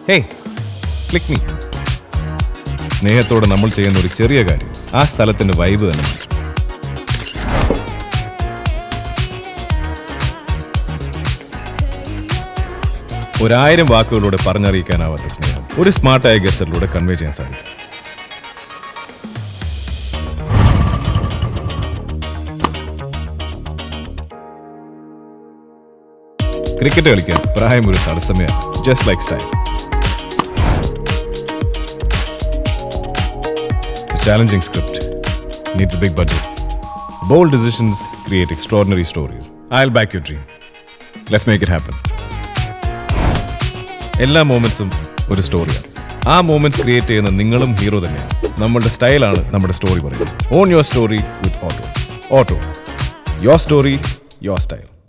Hey click me. സ്നേഹത്തോടെ നമ്മൾ ചെയ്യുന്ന ഒരു ചെറിയ കാര്യം ആ സ്ഥലത്തിന്റെ വൈബ് തന്നെ. ഒരായിരം വാക്കുകളിലൂടെ പറഞ്ഞറിയിക്കാനാവാത്ത സ്നേഹം ഒരു സ്മാർട്ടായ ഗസ്റ്ററിലൂടെ കൺവേ ചെയ്യാൻ സാധിക്കും. ക്രിക്കറ്റ് കളിക്കാൻ പ്രായം ഒരു തടസ്സമേയാണ്. Just like style. Challenging script needs a big budget. Bold decisions create extraordinary stories. I'll back your dream. Let's make it happen. എല്ലാ മൊമെന്റ്സും ഒരു സ്റ്റോറിയാണ്. ആ മൊമെന്റ്സ് ക്രിയേറ്റ് ചെയ്യുന്ന നിങ്ങളും ഹീറോ തന്നെയാണ്. നമ്മളുടെ സ്റ്റൈലാണ് നമ്മുടെ സ്റ്റോറി പറയുന്നത്. On your story with auto. Auto, your story, your style.